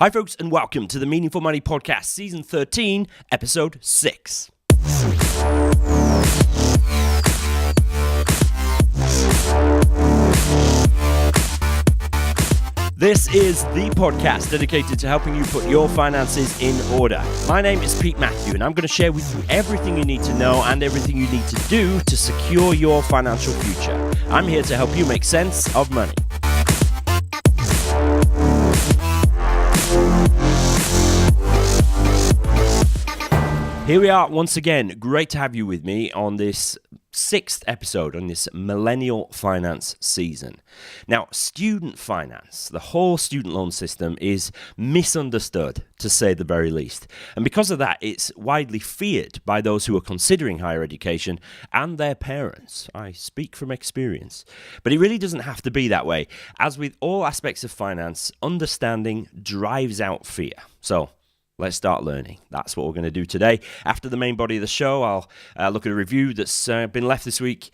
Hi folks, and welcome to the Meaningful Money Podcast, Season 13, Episode 6. This is the podcast dedicated to helping you put your finances in order. My name is Pete Matthew, and I'm going to share with you everything you need to know and everything you need to do to secure your financial future. I'm here to help you make sense of money. Here we are once again. Great to have you with me on this 6th episode on this Millennial finance season. Now, student finance, the whole student loan system is misunderstood, to say the very least. And because of that, it's widely feared by those who are considering higher education and their parents. I speak from experience. But it really doesn't have to be that way. As with all aspects of finance, understanding drives out fear. So, let's start learning. That's what we're going to do today. After the main body of the show, I'll look at a review that's been left this week,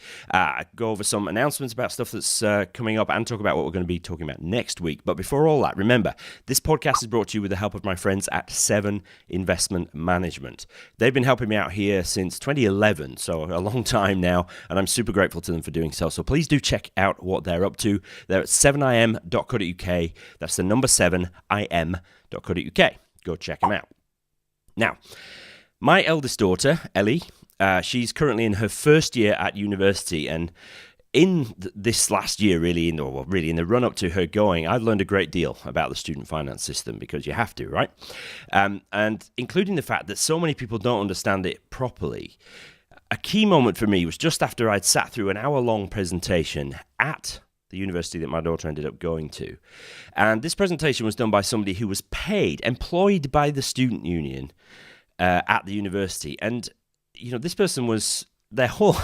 go over some announcements about stuff that's coming up, and talk about what we're going to be talking about next week. But before all that, remember, this podcast is brought to you with the help of my friends at 7 Investment Management. They've been helping me out here since 2011, so a long time now, and I'm super grateful to them for doing so. So please do check out what they're up to. They're at 7im.co.uk. That's the number 7im.co.uk. Go check them out. Now, my eldest daughter, Ellie, she's currently in her first year at university, and in this last year, really in the run-up to her going, I've learned a great deal about the student finance system, because you have to, right? And including the fact that so many people don't understand it properly. A key moment for me was just after I'd sat through an hour-long presentation at the university that my daughter ended up going to. And this presentation was done by somebody who was employed by the student union at the university. And, this person was, their whole,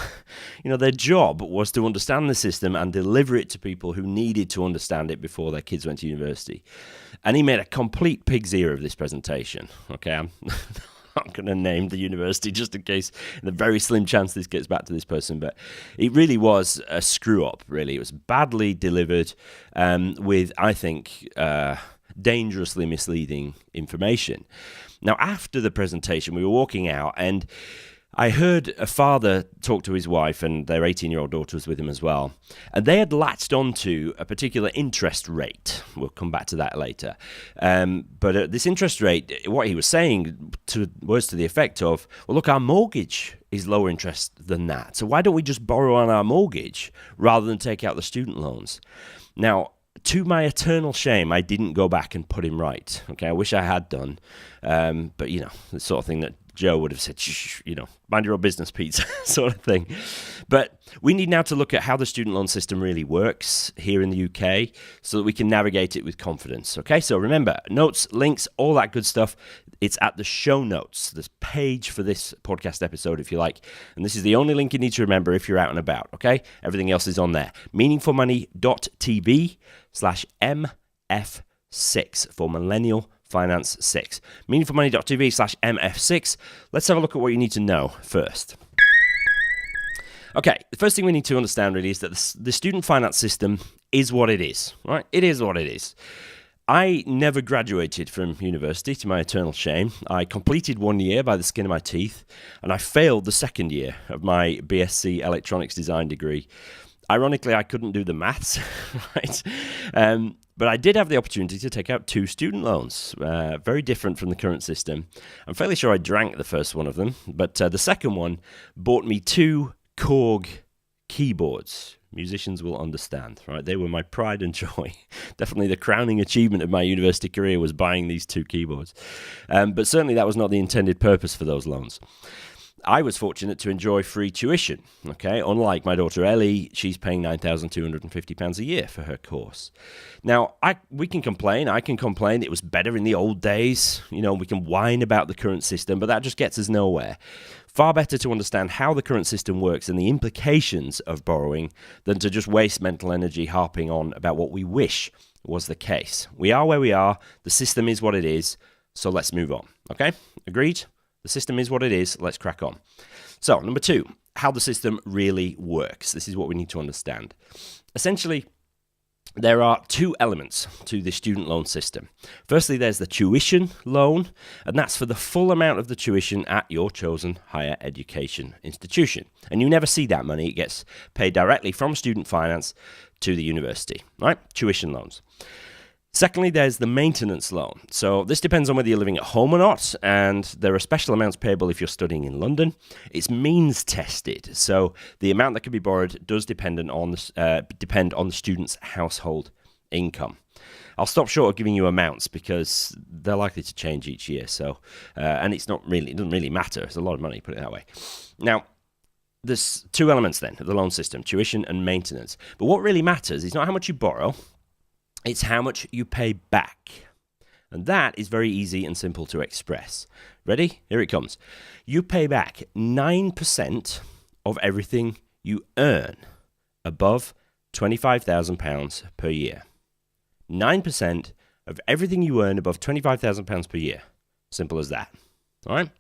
their job was to understand the system and deliver it to people who needed to understand it before their kids went to university. And he made a complete pig's ear of this presentation. Okay, I'm not going to name the university just in case, in the very slim chance this gets back to this person, but it really was a screw up, really. It was badly delivered with, I think, dangerously misleading information. Now, after the presentation, we were walking out, and I heard a father talk to his wife, and their 18-year-old daughter was with him as well. And they had latched onto a particular interest rate. We'll come back to that later. But this interest rate, what he was saying was to the effect of, well, look, our mortgage is lower interest than that. So why don't we just borrow on our mortgage rather than take out the student loans? Now, to my eternal shame, I didn't go back and put him right. Okay, I wish I had done. But, the sort of thing that Joe would have said, shh, mind your own business, Pete, sort of thing. But we need now to look at how the student loan system really works here in the UK so that we can navigate it with confidence. Okay, so remember, notes, links, all that good stuff. It's at the show notes, this page for this podcast episode, if you like. And this is the only link you need to remember if you're out and about, okay? Everything else is on there. meaningfulmoney.tv/MF6 for Millennial Finance 6. meaningfulmoney.tv/MF6. Let's have a look at what you need to know first. Okay, the first thing we need to understand really is that the student finance system is what it is, right? It is what it is. I never graduated from university, to my eternal shame. I completed 1 year by the skin of my teeth, and I failed the second year of my BSc Electronics Design degree. Ironically, I couldn't do the maths, right? But I did have the opportunity to take out 2 student loans, very different from the current system. I'm fairly sure I drank the first one of them, but the second one bought me 2 Korg keyboards. Musicians will understand, right? They were my pride and joy. Definitely the crowning achievement of my university career was buying these 2 keyboards. But certainly that was not the intended purpose for those loans. I was fortunate to enjoy free tuition, okay? Unlike my daughter Ellie, she's paying £9,250 a year for her course. Now, we can complain, I can complain, it was better in the old days, we can whine about the current system, but that just gets us nowhere. Far better to understand how the current system works and the implications of borrowing than to just waste mental energy harping on about what we wish was the case. We are where we are, the system is what it is, so let's move on, okay? Agreed? The system is what it is. Let's crack on. So, number 2, how the system really works. This is what we need to understand. Essentially, There are two elements to the student loan system. Firstly, there's the tuition loan, and that's for the full amount of the tuition at your chosen higher education institution. And you never see that money. It gets paid directly from student finance to the university, right? Tuition loans. Secondly, there's the maintenance loan. So this depends on whether you're living at home or not, and there are special amounts payable if you're studying in London. It's means tested, so the amount that can be borrowed does depend on the student's household income. I'll stop short of giving you amounts because they're likely to change each year. So, and it doesn't really matter. It's a lot of money, put it that way. Now, there's two elements then of the loan system: tuition and maintenance. But what really matters is not how much you borrow. It's how much you pay back. And that is very easy and simple to express. Ready? Here it comes. You pay back 9% of everything you earn above £25,000 per year. 9% of everything you earn above £25,000 per year. Simple as that. All right.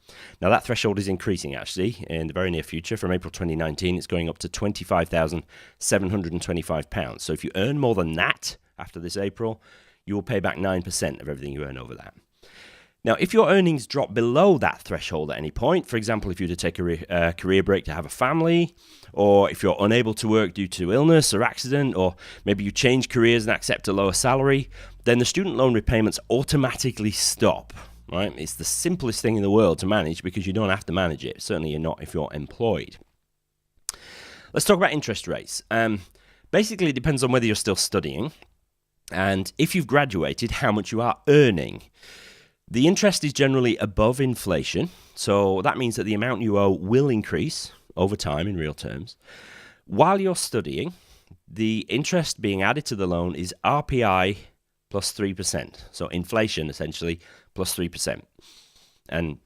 Now that threshold is increasing actually in the very near future. From April 2019, it's going up to £25,725. So if you earn more than that, after this April, you will pay back 9% of everything you earn over that. Now, if your earnings drop below that threshold at any point, for example, if you were to take a career break to have a family, or if you're unable to work due to illness or accident, or maybe you change careers and accept a lower salary, then the student loan repayments automatically stop. Right? It's the simplest thing in the world to manage because you don't have to manage it. Certainly you're not if you're employed. Let's talk about interest rates. Basically, it depends on whether you're still studying. And if you've graduated, how much you are earning. The interest is generally above inflation, so that means that the amount you owe will increase over time in real terms. While you're studying, the interest being added to the loan is RPI plus 3%, so inflation essentially plus 3%. And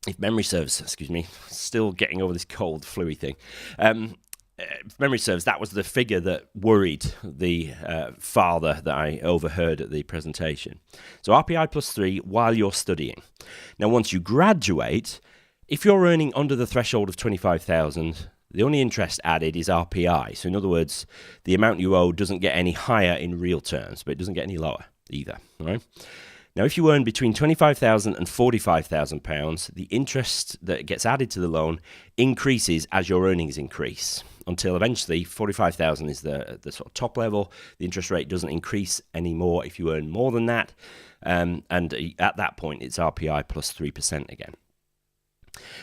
if memory serves, still getting over this cold, flu-y thing. If memory serves, that was the figure that worried the father that I overheard at the presentation. So RPI plus 3 while you're studying. Now, once you graduate, if you're earning under the threshold of 25,000, the only interest added is RPI. So in other words, the amount you owe doesn't get any higher in real terms, but it doesn't get any lower either. All right? Now, if you earn between £25,000 and £45,000, the interest that gets added to the loan increases as your earnings increase, until eventually £45,000 is the sort of top level. The interest rate doesn't increase anymore if you earn more than that. And at that point, it's RPI plus 3% again.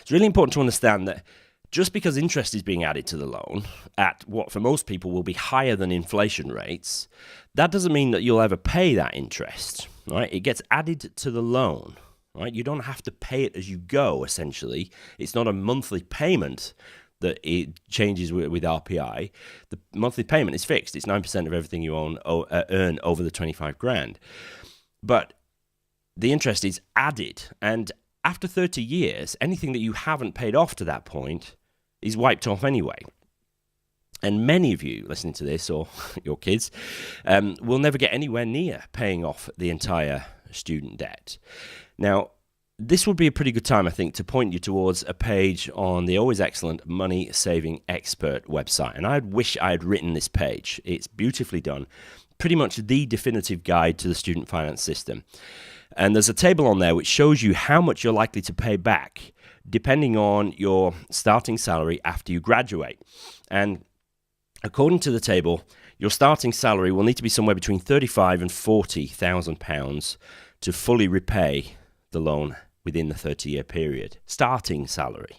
It's really important to understand that just because interest is being added to the loan at what for most people will be higher than inflation rates, that doesn't mean that you'll ever pay that interest, right? It gets added to the loan, right? You don't have to pay it as you go, essentially. It's not a monthly payment that it changes with RPI. The monthly payment is fixed. It's 9% of everything you earn over the 25 grand. But the interest is added, and after 30 years, anything that you haven't paid off to that point is wiped off anyway. And many of you listening to this, or your kids, will never get anywhere near paying off the entire student debt. Now, this would be a pretty good time, I think, to point you towards a page on the always excellent Money Saving Expert website. And I wish I had written this page. It's beautifully done. Pretty much the definitive guide to the student finance system. And there's a table on there which shows you how much you're likely to pay back depending on your starting salary after you graduate. And according to the table, your starting salary will need to be somewhere between £35,000 and £40,000 to fully repay the loan within the 30-year period. Starting salary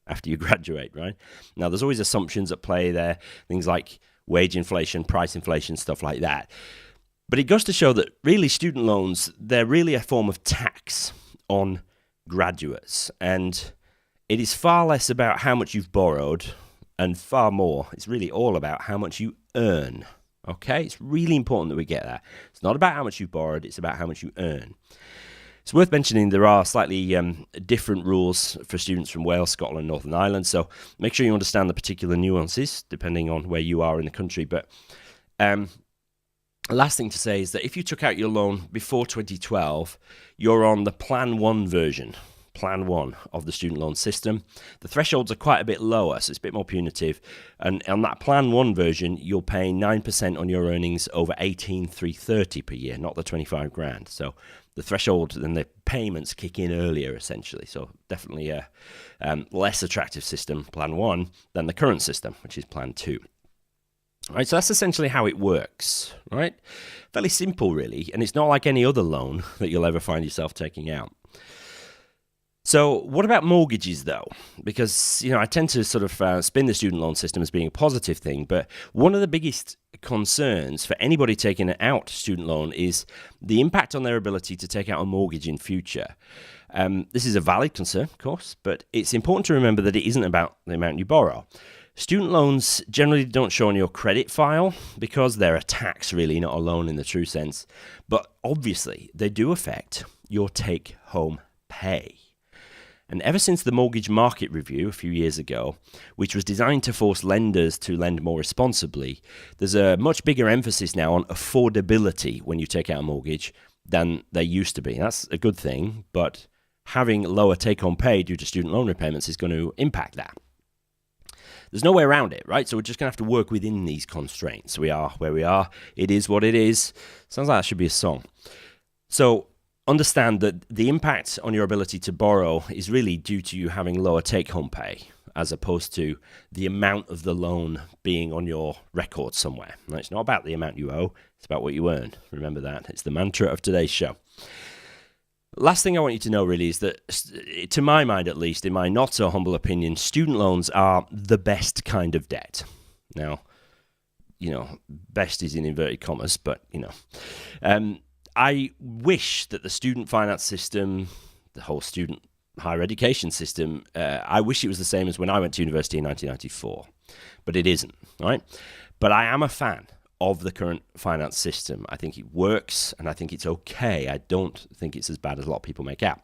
after you graduate, right? Now, there's always assumptions at play there, things like wage inflation, price inflation, stuff like that. But it goes to show that really student loans, they're really a form of tax on graduates. And it is far less about how much you've borrowed and far more, it's really all about how much you earn. Okay? It's really important that we get that. It's not about how much you've borrowed, it's about how much you earn. It's worth mentioning there are slightly different rules for students from Wales, Scotland, Northern Ireland. So make sure you understand the particular nuances depending on where you are in the country. But last thing to say is that if you took out your loan before 2012, you're on the Plan 1 version. Plan 1 of the student loan system. The thresholds are quite a bit lower, so it's a bit more punitive. And on that Plan 1 version, you'll pay 9% on your earnings over 18,330 per year, not the 25 grand. So the threshold and the payments kick in earlier, essentially. So definitely a less attractive system, Plan 1, than the current system, which is Plan 2. All right, so that's essentially how it works, right? Fairly simple, really, and it's not like any other loan that you'll ever find yourself taking out. So what about mortgages, though? Because, I tend to sort of spin the student loan system as being a positive thing, but one of the biggest concerns for anybody taking out student loan is the impact on their ability to take out a mortgage in future. This is a valid concern, of course, but it's important to remember that it isn't about the amount you borrow. Student loans generally don't show on your credit file because they're a tax, really, not a loan in the true sense. But obviously, they do affect your take-home pay. And ever since the Mortgage Market Review a few years ago, which was designed to force lenders to lend more responsibly, there's a much bigger emphasis now on affordability when you take out a mortgage than there used to be. That's a good thing, but having lower take-home pay due to student loan repayments is going to impact that. There's no way around it, right? So we're just going to have to work within these constraints. We are where we are. It is what it is. Sounds like that should be a song. So understand that the impact on your ability to borrow is really due to you having lower take-home pay as opposed to the amount of the loan being on your record somewhere. Now, it's not about the amount you owe. It's about what you earn. Remember that. It's the mantra of today's show. Last thing I want you to know really is that, to my mind at least, in my not so humble opinion, student loans are the best kind of debt. Now, best is in inverted commas, but, I wish that the student finance system, the whole student higher education system, I wish it was the same as when I went to university in 1994, but it isn't, right? But I am a fan of the current finance system. I think it works, and I think it's okay. I don't think it's as bad as a lot of people make out.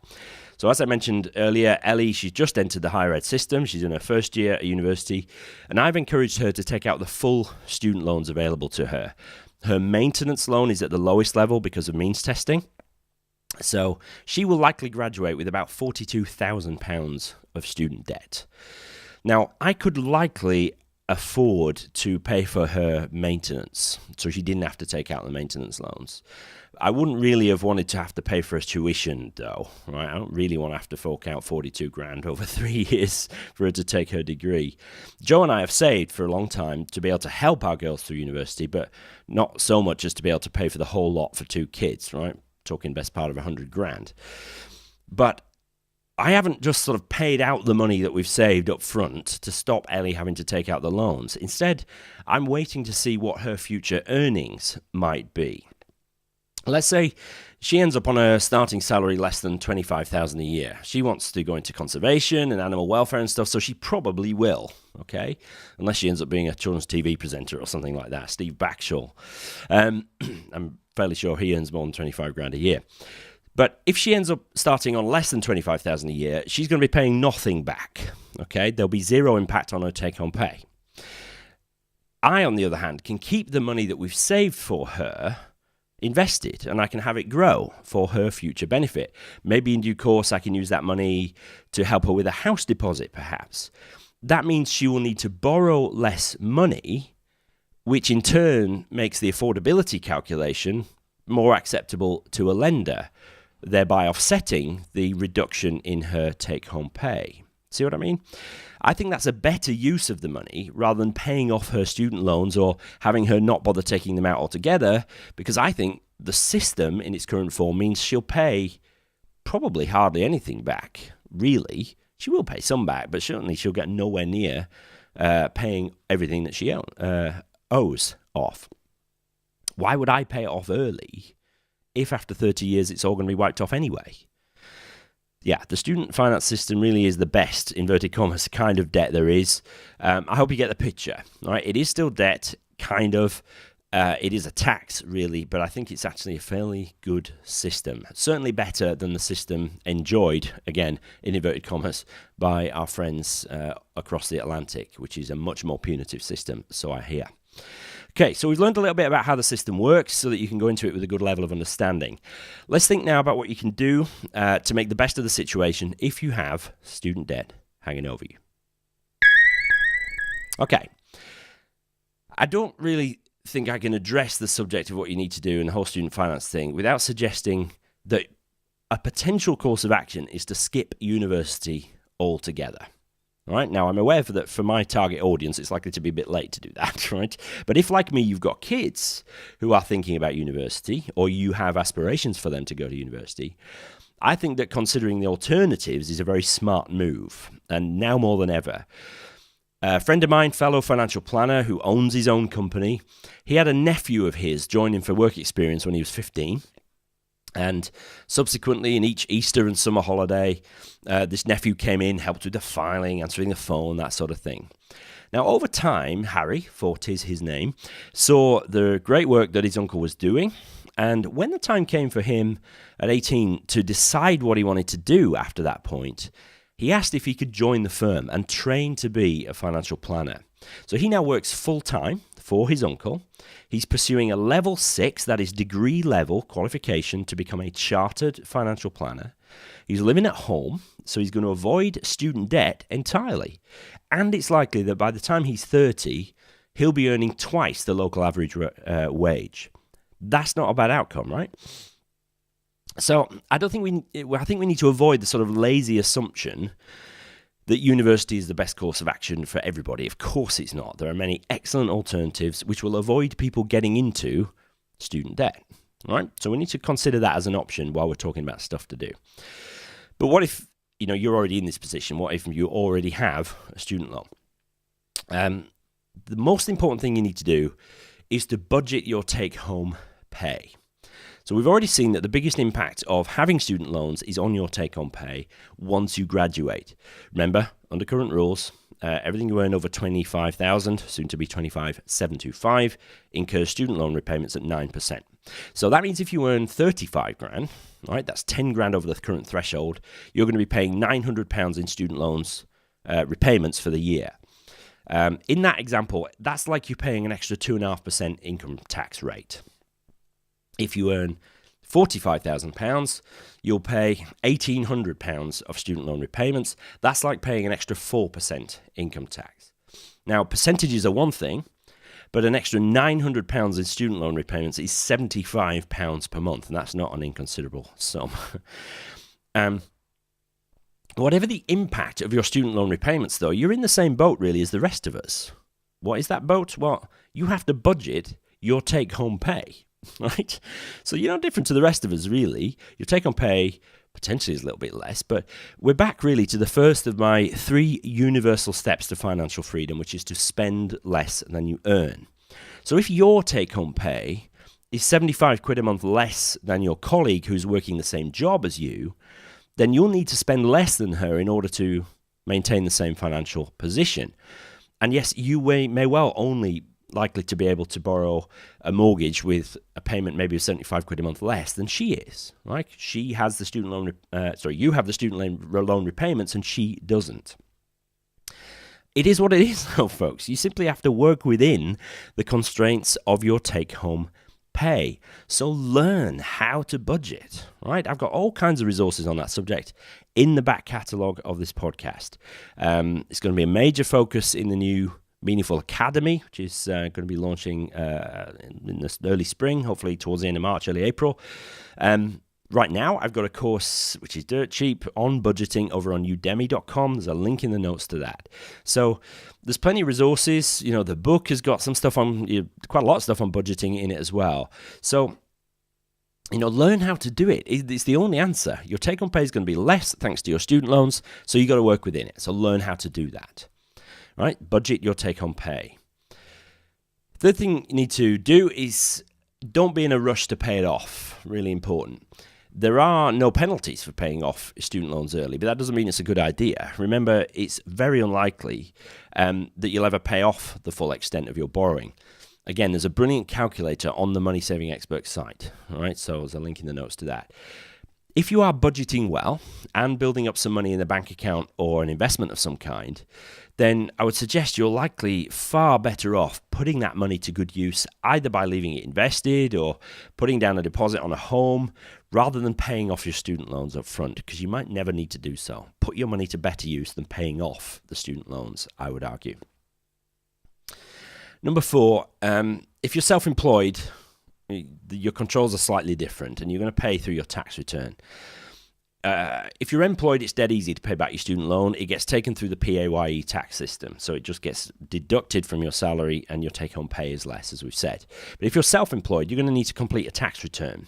So as I mentioned earlier, Ellie, she's just entered the higher ed system. She's in her first year at university, and I've encouraged her to take out the full student loans available to her. Her maintenance loan is at the lowest level because of means testing. So she will likely graduate with about £42,000 of student debt. Now, I could likely afford to pay for her maintenance, so she didn't have to take out the maintenance loans. I wouldn't really have wanted to have to pay for her tuition, though, right? I don't really want to have to fork out 42 grand over 3 years for her to take her degree. Joe and I have saved for a long time to be able to help our girls through university, but not so much as to be able to pay for the whole lot for 2 kids, right? Talking best part of 100 grand. But I haven't just sort of paid out the money that we've saved up front to stop Ellie having to take out the loans. Instead, I'm waiting to see what her future earnings might be. Let's say she ends up on a starting salary less than $25,000 a year. She wants to go into conservation and animal welfare and stuff, so she probably will, okay? Unless she ends up being a children's TV presenter or something like that, Steve Backshall. I'm fairly sure he earns more than 25 grand a year. But if she ends up starting on less than $25,000 a year, she's going to be paying nothing back, okay? There'll be zero impact on her take-home pay. I, on the other hand, can keep the money that we've saved for her invested, and I can have it grow for her future benefit. Maybe in due course, I can use that money to help her with a house deposit, perhaps. That means she will need to borrow less money, which in turn makes the affordability calculation more acceptable to a lender, thereby offsetting the reduction in her take-home pay. See what I mean? I think that's a better use of the money rather than paying off her student loans or having her not bother taking them out altogether, because I think the system in its current form means she'll pay probably hardly anything back, really. She will pay some back, but certainly she'll get nowhere near paying everything that she owes off. Why would I pay it off early if after 30 years it's all going to be wiped off anyway? Yeah, the student finance system really is the best, inverted commas, kind of debt there is. I hope you get the picture. All right, it is still debt, kind of. It is a tax, really, but I think it's actually a fairly good system. Certainly better than the system enjoyed, again, in inverted commas, by our friends across the Atlantic, which is a much more punitive system, so I hear. Okay, so we've learned a little bit about how the system works so that you can go into it with a good level of understanding. Let's think now about what you can do to make the best of the situation if you have student debt hanging over you. Okay, I don't really think I can address the subject of what you need to do in the whole student finance thing without suggesting that a potential course of action is to skip university altogether. Right? Now, I'm aware that for my target audience, it's likely to be a bit late to do that, right? But if, like me, you've got kids who are thinking about university, or you have aspirations for them to go to university, I think that considering the alternatives is a very smart move, and now more than ever. A friend of mine, fellow financial planner who owns his own company, he had a nephew of his join him for work experience when he was 15. And subsequently, in each Easter and summer holiday, this nephew came in, helped with the filing, answering the phone, that sort of thing. Now, over time, Harry, for 'tis his name, saw the great work that his uncle was doing. And when the time came for him at 18 to decide what he wanted to do after that point, he asked if he could join the firm and train to be a financial planner. So he now works full-time for his uncle. He's pursuing a level 6, that is degree level qualification to become a chartered financial planner. He's living at home, so he's going to avoid student debt entirely. And it's likely that by the time he's 30, he'll be earning twice the local average wage. That's not a bad outcome, right? So I think we need to avoid the sort of lazy assumption that university is the best course of action for everybody. Of course it's not. There are many excellent alternatives which will avoid people getting into student debt, right? So we need to consider that as an option while we're talking about stuff to do. But what if, you're already in this position? What if you already have a student loan? The most important thing you need to do is to budget your take-home pay. So we've already seen that the biggest impact of having student loans is on your take-home pay once you graduate. Remember, under current rules, everything you earn over $25,000, soon to be $25,725, incurs student loan repayments at 9%. So that means if you earn $35,000, right, that's $10,000 over the current threshold, you're going to be paying £900 in student loans repayments for the year. In that example, that's like you're paying an extra 2.5% income tax rate. If you earn £45,000, you'll pay £1,800 of student loan repayments. That's like paying an extra 4% income tax. Now, percentages are one thing, but an extra £900 in student loan repayments is £75 per month, and that's not an inconsiderable sum. Whatever the impact of your student loan repayments, though, you're in the same boat, really, as the rest of us. What is that boat? Well, you have to budget your take-home pay. Right? So you're not different to the rest of us, really. Your take-home pay potentially is a little bit less, but we're back really to the first of my 3 universal steps to financial freedom, which is to spend less than you earn. So if your take-home pay is £75 a month less than your colleague who's working the same job as you, then you'll need to spend less than her in order to maintain the same financial position. And yes, you may well only likely to be able to borrow a mortgage with a payment maybe of £75 a month less than she is, right? She has the student loan, you have the student loan repayments and she doesn't. It is what it is, though, folks. You simply have to work within the constraints of your take-home pay. So learn how to budget, right? I've got all kinds of resources on that subject in the back catalogue of this podcast. It's going to be a major focus in the new Meaningful Academy, which is going to be launching in this early spring, hopefully towards the end of March, early April. Right now, I've got a course which is dirt cheap on budgeting over on udemy.com. There's a link in the notes to that. So there's plenty of resources. The book has got some stuff on, quite a lot of stuff on budgeting in it as well. So, learn how to do it. It's the only answer. Your take-home pay is going to be less thanks to your student loans, so you got to work within it. So learn how to do that. Right? Budget your take-home pay. Third thing you need to do is don't be in a rush to pay it off. Really important. There are no penalties for paying off student loans early, but that doesn't mean it's a good idea. Remember, it's very unlikely that you'll ever pay off the full extent of your borrowing. Again, there's a brilliant calculator on the Money Saving Expert site. All right, so there's a link in the notes to that. If you are budgeting well and building up some money in a bank account or an investment of some kind, then I would suggest you're likely far better off putting that money to good use, either by leaving it invested or putting down a deposit on a home, rather than paying off your student loans up front, because you might never need to do so. Put your money to better use than paying off the student loans, I would argue. Number 4, if you're self-employed, your controls are slightly different and you're going to pay through your tax return. If you're employed, it's dead easy to pay back your student loan. It gets taken through the PAYE tax system, so it just gets deducted from your salary and your take-home pay is less, as we've said. But if you're self-employed, you're going to need to complete a tax return.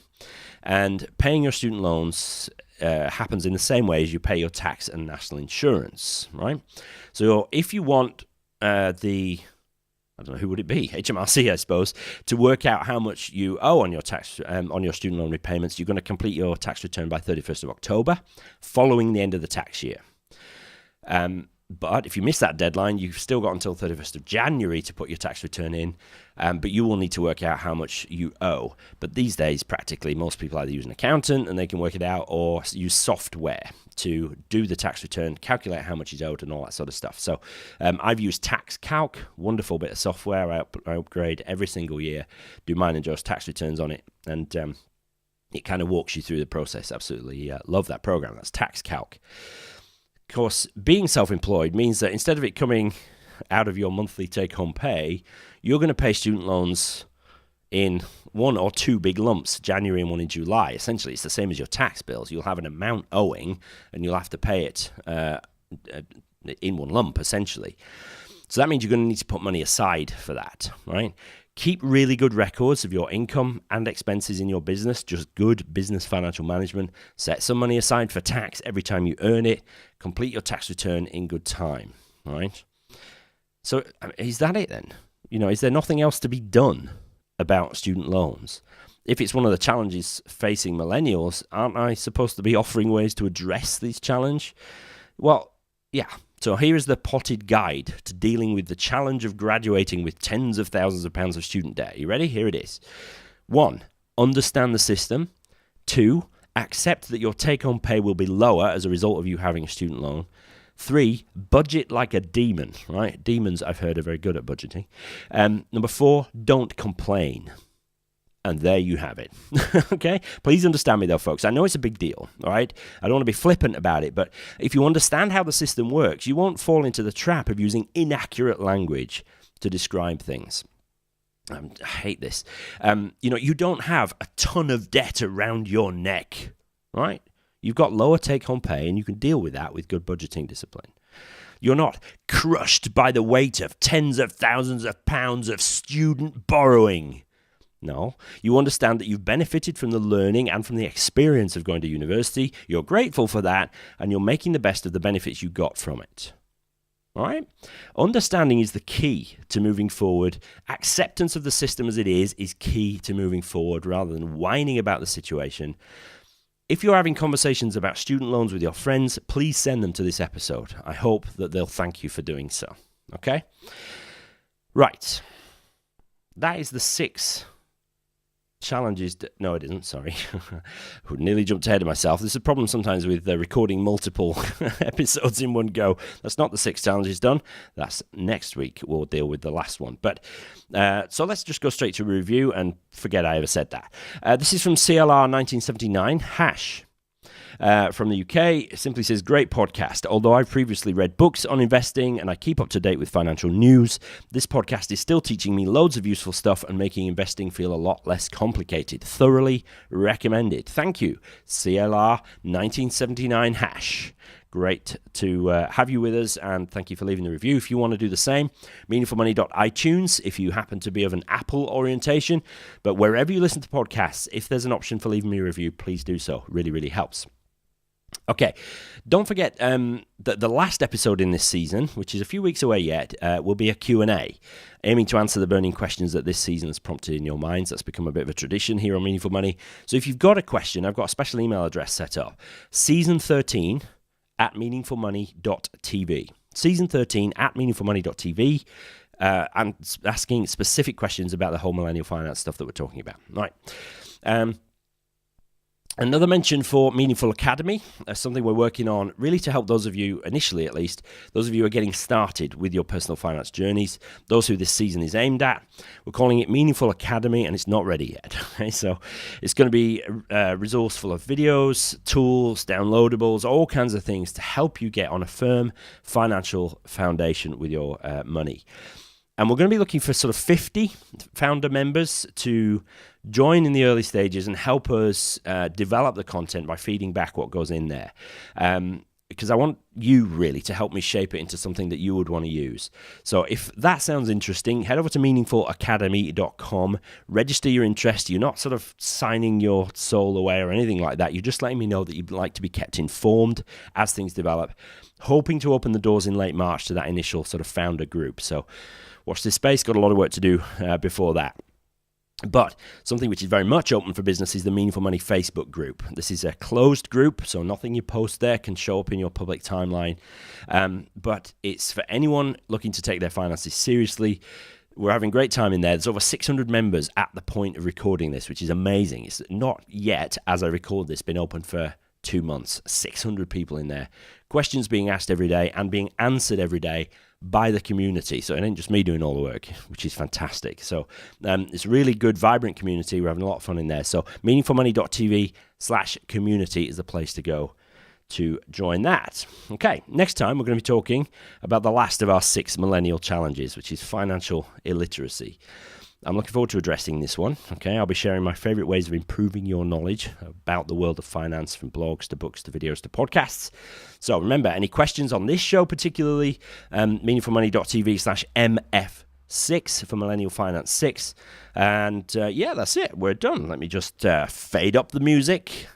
And paying your student loans happens in the same way as you pay your tax and national insurance, right? So if you want I don't know, who would it be? HMRC, I suppose, to work out how much you owe on your tax on your student loan repayments, you're going to complete your tax return by 31st of October, following the end of the tax year. But if you miss that deadline, you've still got until 31st of January to put your tax return in, but you will need to work out how much you owe. But these days, practically, most people either use an accountant and they can work it out, or use software to do the tax return, calculate how much is owed and all that sort of stuff. So I've used Tax Calc, wonderful bit of software. I upgrade every single year, do mine and Joe's tax returns on it, and it kind of walks you through the process. Absolutely love that program. That's Tax Calc. Of course, being self-employed means that instead of it coming out of your monthly take-home pay, you're going to pay student loans in 1 or 2 big lumps, January and 1 in July. Essentially, it's the same as your tax bills. You'll have an amount owing, and you'll have to pay it in one lump, essentially. So that means you're going to need to put money aside for that, right? Keep really good records of your income and expenses in your business, just good business financial management. Set some money aside for tax every time you earn it. Complete your tax return in good time, right? So is that it then? Is there nothing else to be done about student loans? If it's one of the challenges facing millennials, aren't I supposed to be offering ways to address this challenge? Well, yeah. So here is the potted guide to dealing with the challenge of graduating with tens of thousands of pounds of student debt. You ready? Here it is. 1, understand the system. 2, accept that your take-home pay will be lower as a result of you having a student loan. 3, budget like a demon, right? Demons, I've heard, are very good at budgeting. Number 4, don't complain. And there you have it. Okay? Please understand me though, folks. I know it's a big deal, all right? I don't want to be flippant about it, but if you understand how the system works, you won't fall into the trap of using inaccurate language to describe things. I hate this. You don't have a ton of debt around your neck, right? You've got lower take-home pay, and you can deal with that with good budgeting discipline. You're not crushed by the weight of tens of thousands of pounds of student borrowing. No, you understand that you've benefited from the learning and from the experience of going to university. You're grateful for that, and you're making the best of the benefits you got from it. All right? Understanding is the key to moving forward. Acceptance of the system as it is key to moving forward, rather than whining about the situation. If you're having conversations about student loans with your friends, please send them to this episode. I hope that they'll thank you for doing so. Okay? Right. That is the 6 challenges. No, it isn't. Sorry. Nearly jumped ahead of myself. There's a problem sometimes with recording multiple episodes in one go. That's not the 6 challenges done. That's next week. We'll deal with the last one. But so let's just go straight to review and forget I ever said that. This is from CLR 1979, Hash. From the UK, it simply says, great podcast. Although I've previously read books on investing and I keep up to date with financial news, this podcast is still teaching me loads of useful stuff and making investing feel a lot less complicated. Thoroughly recommended. Thank you, CLR 1979 Hash. Great to have you with us, and thank you for leaving the review. If you want to do the same, meaningfulmoney.itunes if you happen to be of an Apple orientation. But wherever you listen to podcasts, if there's an option for leaving me a review, please do so. Really, really helps. Okay, don't forget that the last episode in this season, which is a few weeks away yet, will be a Q&A, aiming to answer the burning questions that this season has prompted in your minds. That's become a bit of a tradition here on Meaningful Money. So if you've got a question, I've got a special email address set up, season13@meaningfulmoney.tv. Season13@meaningfulmoney.tv, and asking specific questions about the whole millennial finance stuff that we're talking about. Right. Another mention for Meaningful Academy, something we're working on really to help those of you, initially at least, those of you who are getting started with your personal finance journeys, those who this season is aimed at. We're calling it Meaningful Academy, and it's not ready yet. Okay? So it's going to be a resource full of videos, tools, downloadables, all kinds of things to help you get on a firm financial foundation with your money. And we're going to be looking for sort of 50 founder members to join in the early stages and help us develop the content by feeding back what goes in there. Because I want you really to help me shape it into something that you would want to use. So if that sounds interesting, head over to meaningfulacademy.com, register your interest. You're not sort of signing your soul away or anything like that. You're just letting me know that you'd like to be kept informed as things develop, hoping to open the doors in late March to that initial sort of founder group. So watch this space, got a lot of work to do before that. But something which is very much open for business is the Meaningful Money Facebook group. This is a closed group, so nothing you post there can show up in your public timeline. But it's for anyone looking to take their finances seriously. We're having a great time in there. There's over 600 members at the point of recording this, which is amazing. It's not yet, as I record this, been open for 2 months. 600 people in there. Questions being asked every day and being answered every day by the community. So it ain't just me doing all the work, which is fantastic. So it's a really good, vibrant community. We're having a lot of fun in there. So meaningfulmoney.tv/community is the place to go to join that. Okay, next time we're going to be talking about the last of our 6 millennial challenges, which is financial illiteracy. I'm looking forward to addressing this one. Okay, I'll be sharing my favorite ways of improving your knowledge about the world of finance, from blogs to books to videos to podcasts. So remember, any questions on this show particularly, meaningfulmoney.tv/MF6 for Millennial Finance 6. And that's it. We're done. Let me just fade up the music.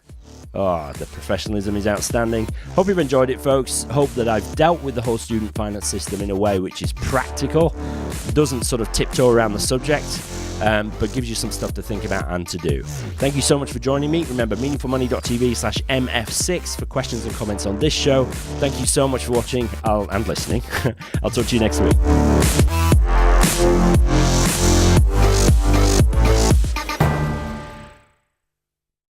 Oh, the professionalism is outstanding. Hope you've enjoyed it, folks. Hope that I've dealt with the whole student finance system in a way which is practical, doesn't sort of tiptoe around the subject, but gives you some stuff to think about and to do. Thank you so much for joining me. Remember, meaningfulmoney.tv/MF6 for questions and comments on this show. Thank you so much for watching and listening. I'll talk to you next week.